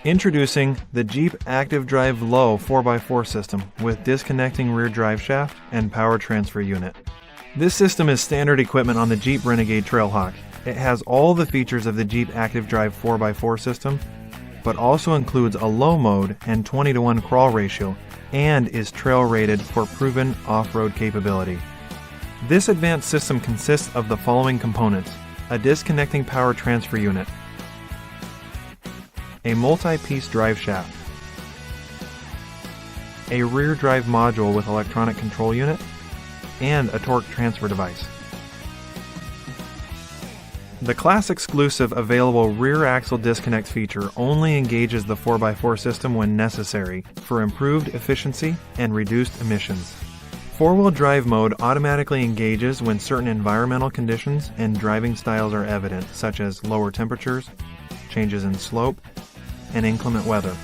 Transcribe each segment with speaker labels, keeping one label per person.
Speaker 1: Introducing the Jeep Active Drive Low 4x4 system with disconnecting rear drive shaft and power transfer unit. This system is standard equipment on the Jeep Renegade Trailhawk. It has all the features of the Jeep Active Drive 4x4 system, but also includes a low mode and 20:1 crawl ratio and is trail rated for proven off-road capability. This advanced system consists of the following components: a disconnecting power transfer unit, a multi-piece drive shaft, a rear drive module with electronic control unit, and a torque transfer device. The class-exclusive available rear axle disconnect feature only engages the 4x4 system when necessary for improved efficiency and reduced emissions. Four-wheel drive mode automatically engages when certain environmental conditions and driving styles are evident, such as lower temperatures, changes in slope, and inclement weather.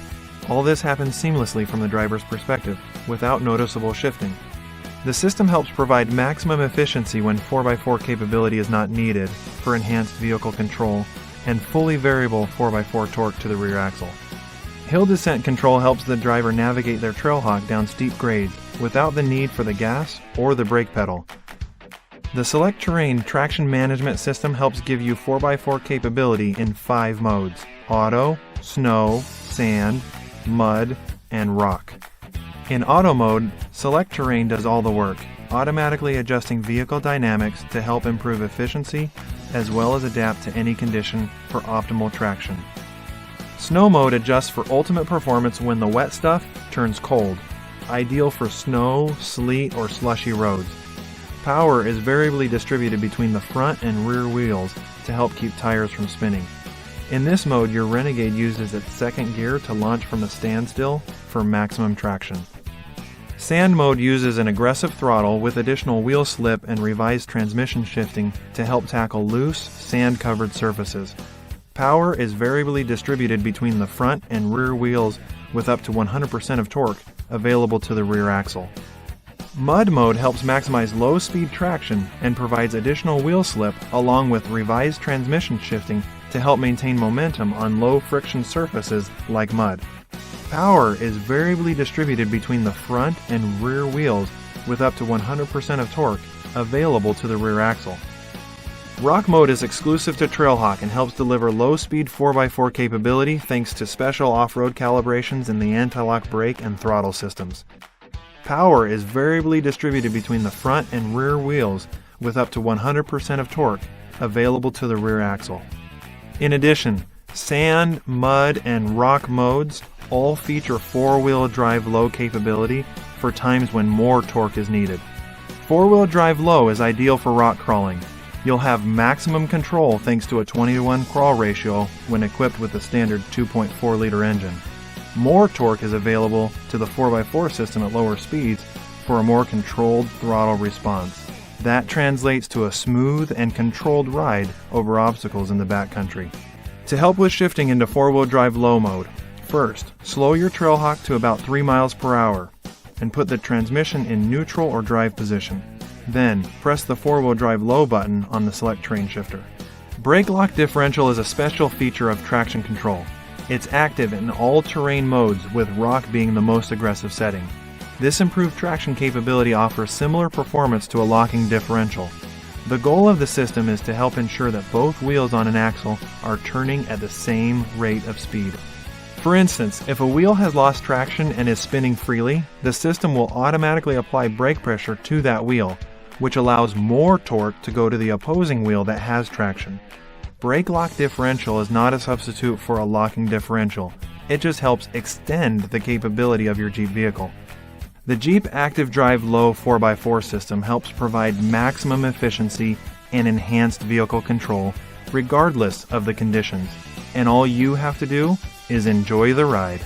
Speaker 1: All this happens seamlessly from the driver's perspective, without noticeable shifting. The system helps provide maximum efficiency when 4x4 capability is not needed for enhanced vehicle control and fully variable 4x4 torque to the rear axle. Hill descent control helps the driver navigate their Trailhawk down steep grades without the need for the gas or the brake pedal. The Select Terrain traction management system helps give you 4x4 capability in 5 modes: auto, snow, sand, mud, and rock. In auto mode, Select Terrain does all the work, automatically adjusting vehicle dynamics to help improve efficiency as well as adapt to any condition for optimal traction. Snow mode adjusts for ultimate performance when the wet stuff turns cold, ideal for snow, sleet, or slushy roads. Power is variably distributed between the front and rear wheels to help keep tires from spinning. In this mode, your Renegade uses its second gear to launch from a standstill for maximum traction. Sand mode uses an aggressive throttle with additional wheel slip and revised transmission shifting to help tackle loose, sand-covered surfaces. Power is variably distributed between the front and rear wheels with up to 100% of torque available to the rear axle. Mud mode helps maximize low-speed traction and provides additional wheel slip along with revised transmission shifting to help maintain momentum on low-friction surfaces like mud. Power is variably distributed between the front and rear wheels with up to 100% of torque available to the rear axle. Rock mode is exclusive to Trailhawk and helps deliver low-speed 4x4 capability thanks to special off-road calibrations in the anti-lock brake and throttle systems. Power is variably distributed between the front and rear wheels with up to 100% of torque available to the rear axle. In addition, sand, mud, and rock modes all feature four-wheel drive low capability for times when more torque is needed. Four-wheel drive low is ideal for rock crawling. You'll have maximum control thanks to a 20:1 crawl ratio when equipped with the standard 2.4-liter engine. More torque is available to the 4x4 system at lower speeds for a more controlled throttle response. That translates to a smooth and controlled ride over obstacles in the backcountry. To help with shifting into four-wheel drive low mode, first, slow your Trailhawk to about 3 miles per hour and put the transmission in neutral or drive position. Then, press the four-wheel drive low button on the Select Terrain shifter. Brake lock differential is a special feature of traction control. It's active in all terrain modes, with rock being the most aggressive setting. This improved traction capability offers similar performance to a locking differential. The goal of the system is to help ensure that both wheels on an axle are turning at the same rate of speed. For instance, if a wheel has lost traction and is spinning freely, the system will automatically apply brake pressure to that wheel, which allows more torque to go to the opposing wheel that has traction. Brake lock differential is not a substitute for a locking differential. It just helps extend the capability of your Jeep vehicle. The Jeep Active Drive Low 4x4 system helps provide maximum efficiency and enhanced vehicle control regardless of the conditions. And all you have to do is enjoy the ride.